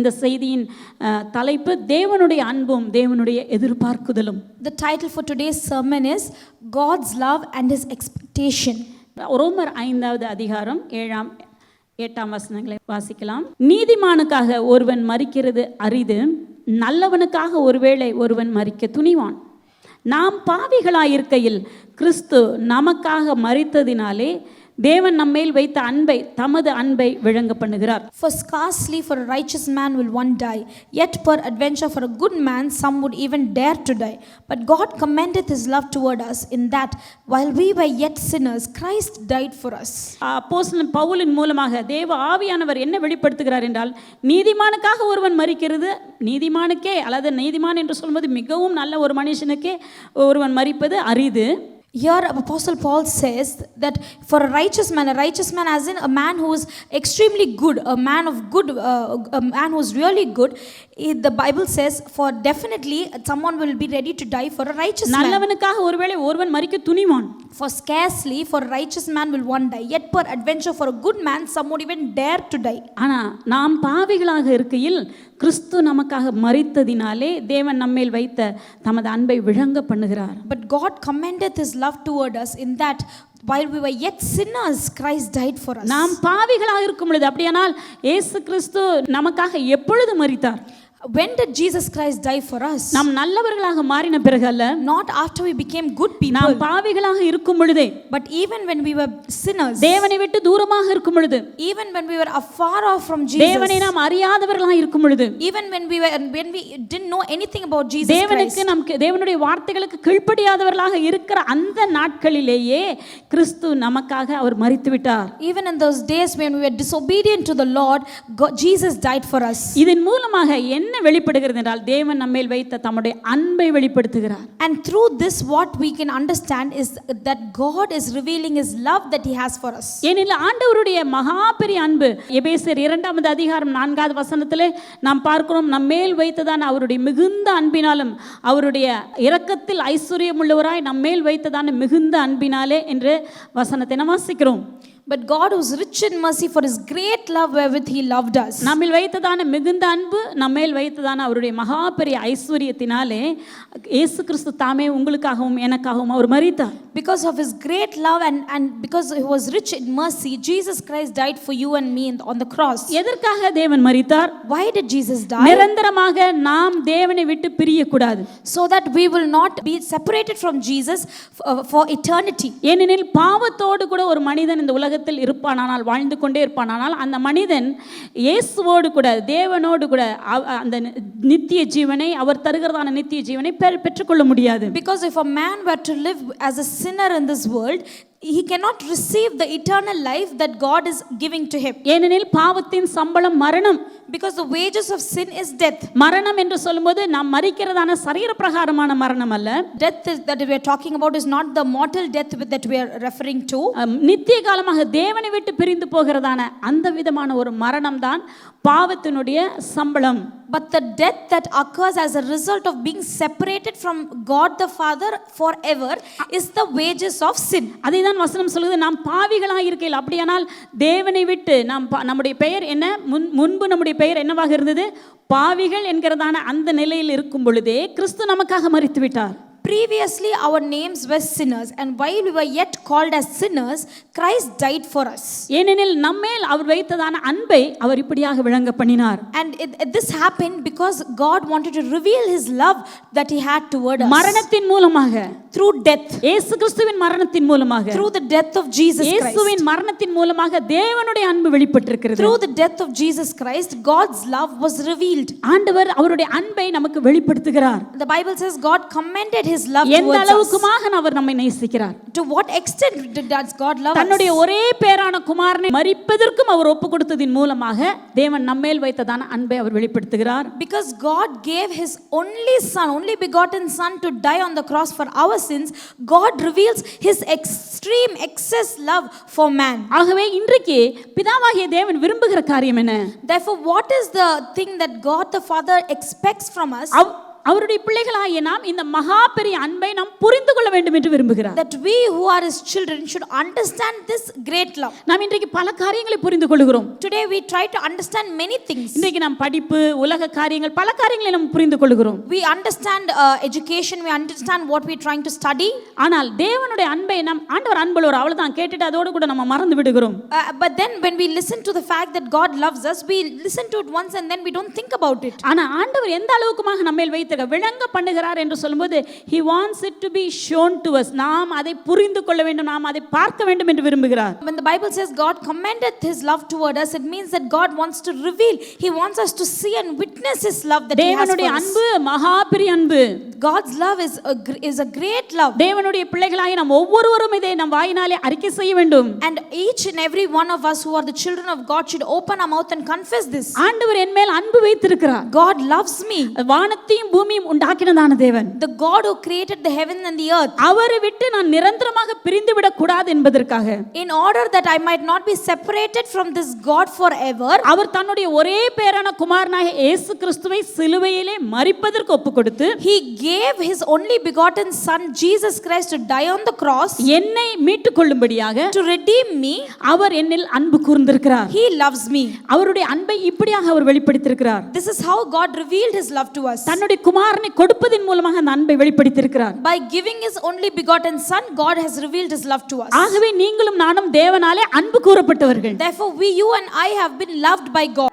இந்த செய்தியின் தலைப்பு தேவனுடைய அன்பும் தேவனுடைய எதிர்பார்க்குதலும். The title for today's sermon is God's love and his expectation. ரோமர் 5வது அதிகாரம் 8ஆம் வசனங்களை வாசிக்கலாம். நீதிமானுக்காக ஒருவன் மரிக்கிறது அரிது, நல்லவனுக்காக ஒருவேளை ஒருவன் மரிக்க துணிவான். நாம் பாவிகளாயிருக்கையில் கிறிஸ்து நமக்காக மரித்ததினாலே தேவன் நம்மேல் வைத்த அன்பை, தமது அன்பை விளங்க பண்ணுகிறார். For scarcely for a righteous man will one die, yet peradventure for a good man some would even dare to die. But God commendeth his love toward us, in that while we were yet sinners, Christ died for us. அப்போஸ்தலன் பவுலின் மூலமாக தேவ ஆவியானவர் என்ன வெளிப்படுத்துகிறார் என்றால், நீதிமானுக்காக ஒருவன் மரிக்கிறது, நீதிமானுக்கே அல்லது நீதிமான் என்று சொல்வது மிகவும் நல்ல ஒரு மனுஷனுக்கே ஒருவன் மரிப்பது அரிது. Here Apostle Paul says that for a righteous man as in a man who is extremely good, a man of good, a man who is really good, the Bible says for definitely someone will be ready to die for a righteous man. நல்லவனுக்காக ஒருவேளை ஒருவன் மரிக்க துணிவான். For scarcely for a righteous man will one die, yet per adventure for a good man some would even dare to die. ஆனா நாம் பாவிகளாக இருக்கையில் கிறிஸ்து நமக்காக மரித்ததினாலே தேவன் நம்மேல் வைத்த தமது அன்பை விளங்க பண்ணுகிறார். But God commendeth his love toward us, in that while we were yet sinners, Christ died for us. நாம் பாவிகளாக இருக்கும் பொழுது, அப்படியானால் இயேசு கிறிஸ்து நமக்காக எப்பொழுது மரித்தார்? When did Jesus Christ die for us? நாம் நல்லவர்களாக மாறின பிறகு அல்ல, Not after we became good people, நாம் பாவிகளாக இருக்கும் பொழுதே, but even when we were sinners, தேவனை விட்டு தூரமாக இருக்கும் பொழுது, even when we were afar off from Jesus, தேவனை நாம் அறியாதவர்களாக இருக்கும் பொழுது, even when we didn't know anything about Jesus தேவனுக்கு Christ, நமக்கு தேவனுடைய வார்த்தைகளுக்கு கீழ்ப்படியாதவர்களாக இருக்கிற அந்த நாட்களிலேயே கிறிஸ்து நமக்காக அவர் மரித்து விட்டார். even in those days when we were disobedient to the Lord, Jesus died for us. இதன் மூலமாக என்ன வெளிப்படுகிறது என்றால், தேவன் நம்மேல் வைத்த தம்முடைய அன்பை வெளிப்படுத்துகிறார். And through this what we can understand is that God is revealing his love that he has for us. ஏனெனில் ஆண்டவருடைய மகா பெரிய அன்பு, எபேசியர் 2வது அதிகாரம் 4வது வசனத்திலே நாம் பார்க்கிறோம், நம்மேல் வைத்ததான அவருடைய மிகுந்த அன்பினாலும் அவருடைய இரக்கத்தில் ஐஸ்வர்யம் உள்ளவராய் நம்மேல் வைத்ததான மிகுந்த அன்பினாலே என்று வசனத்தை நாம் வாசிக்கிறோம். But God who is rich in mercy for his great love wherewith he loved us. நம்மில் வைத்ததான மிகுந்த அன்பு, நம்மேல் வைத்ததான அவருடைய மகா பெரிய ஐஸ்வர்யத்தினாலே இயேசு கிறிஸ்து தாமே உங்களுக்காகவும் எனக்காகவும் அவர் மரித்தார். Because of his great love and because he was rich in mercy, Jesus Christ died for you and me on the cross. எதற்காக தேவன் மரித்தார்? Why did Jesus die? நிரந்தரமாக நாம் தேவனை விட்டு பிரியக்கூடாது, so that we will not be separated from Jesus for eternity. ஏனெனில் பாவத்தோடு கூட ஒரு மனிதன் இந்த உலகத்தில் இருப்பானால், வாழ்ந்து கொண்டே இருப்பானால், அந்த மனிதன் இயேசுவோடு கூட தேவனோடு கூட அந்த நித்திய ஜீவனை, அவர் தருகிறதான நித்திய ஜீவனை பெற்றுக்கொள்ள முடியாது. Because if a man were to live as a sinner in this world, he cannot receive the eternal life that God is giving to him. ஏனெனில் பாவத்தின் சம்பளம் மரணம். Because the wages of sin is death. மரணம் என்று சொல்லும்போது நாம் மரிக்கிறதான சரீர பிரகாரமான மரணம் அல்ல. Death that we are talking about is not the mortal death that we are referring to. நித்திய காலமாக தேவனை விட்டு பிரிந்து போகிறதான அந்த விதமான ஒரு மரணம் தான் பாவத்தினுடைய சம்பளம். But the death that occurs as a result of being separated from God the Father forever is the wages of sin. அதைதான் வசனம் சொல்லுது, நாம் பாவிகளாக இருக்கையில், அப்படியானால் தேவனை விட்டு நம்முடைய பெயர் என்ன, முன்பு நம்முடைய பெயர் என்னவாக இருந்தது? பாவிகள் என்கிறதான அந்த நிலையில் இருக்கும் பொழுதே கிறிஸ்து நமக்காக மரித்து விட்டார். Previously our names were sinners, and while we were yet called as sinners, Christ died for us. ஏனெனில் நம்மேல் அவர் வைத்ததான அன்பை அவர் இப்படியாக விளங்க பண்ணினார். And this happened because God wanted to reveal his love that he had toward us. மரணத்தின் மூலமாக, through death, இயேசு கிறிஸ்துவின் மரணத்தின் மூலமாக, through the death of Jesus Christ, இயேசுவின் மரணத்தின் மூலமாக தேவனுடைய அன்பு வெளிப்பட்டிருக்கிறது. through the death of Jesus Christ, God's love was revealed. ஆண்டவர் அவருடைய அன்பை நமக்கு வெளிப்படுத்துகிறார். The Bible says God commended his love எந்த towards us. அளவுக்குமாக அவர் நம்மை நேசிக்கிறார். To what extent does God love us? தன்னுடைய ஒரே பேரான குமாரனை மரிப்பதற்கும் அவர் ஒப்பு கொடுத்ததின் மூலமாக தேவன் நம்மேல் வைத்ததான அன்பை அவர் வெளிப்படுத்துகிறார். Because God gave his only son, only begotten son, to die on the cross for our sins, God reveals his extreme excess love for man. ஆகவே இன்றைக்கு பிதாவாகிய தேவன் விரும்புகிற காரியம் என்ன? Therefore, what is the thing that God the Father expects from us? அவருடைய பிள்ளைகளாகிய நாம் இந்த மகா பெரிய அன்பை நாம் புரிந்து கொள்ள வேண்டும் என்று விரும்புகிறார். That we who are his children should understand this great love. நாம் இன்றைக்கு பல காரியங்களை புரிந்து கொள்கிறோம். Today we try to understand many things. இன்றைக்கு நாம் படிப்பு, உலக காரியங்கள், பல காரியங்களை நாம் புரிந்து கொள்கிறோம். We understand education, we understand what we are trying to study. ஆனால் தேவனுடைய அன்பை நாம் ஆண்டவர் அன்புள்ளவர் அவ்வளவுதான் கேட்டுட்டு அதோடு கூட நம்ம மறந்து விடுகிறோம். But then when we listen to the fact that God loves us, we listen to it once and then we don't think about it. ஆனா ஆண்டவர் எந்த அளவுக்குமாக நம்மேல் வைத்திருக்க விளங்க பண்ணுகிறார் என்று சொல்லும்போது he wants it to be shown to us. நாம் அதை புரிந்து கொள்ள வேண்டும், நாம் அதை பார்க்க வேண்டும் என்று விரும்புகிறார். When the Bible says God commended his love toward us, it means that God wants to reveal, he wants us to see and witness his love that he has for தேவனுடைய us. அன்பு மகா பெரிய அன்பு. God's love is a great love. தேவனுடைய பிள்ளைகளாகி நாம் ஒவ்வொருவரும் இதை நம் வாயினாலே அறிக்கை செய்ய வேண்டும். And each and every one of us who are the children of God should open our mouth and confess this. ஆண்டவர் என் மேல் அன்பு வைத்திருக்கிறார். God loves me. வானத்தையும் பூமியும் உண்டாக்கினதான தேவன். The God who created the heaven and the earth. அவரை விட்டு நான் நிரந்தரமாக பிரிந்து விடக் கூடாது என்பதற்காக, In order that I might not be separated from this God forever, அவர் தன்னுடைய ஒரே பேரான குமாரனாகிய இயேசு கிறிஸ்துவை சிலுவையிலே மரிப்பதற்கு ஒப்புக்கொடுத்து he gave his only begotten son Jesus Christ to die on the cross என்னை மீட்டுக் கொள்ளும்படியாக to redeem me. அவர் என்னில் அன்பு கூர்ந்திருக்கிறார். He loves me. அவருடைய அன்பை இப்படியாக அவர் வெளிப்படுத்தியிருக்கிறார். This is how God revealed his love to us. தன்னுடைய குமாரனை கொடுப்பதின் மூலமாக அந்த அன்பை வெளிப்படுத்தியிருக்கிறார். By giving his only begotten son, God has revealed his love to us. ஆகவே நீங்களும் நானும் தேவனாலே அன்பு கூறப்பட்டவர்கள். Therefore you and I have been loved by God.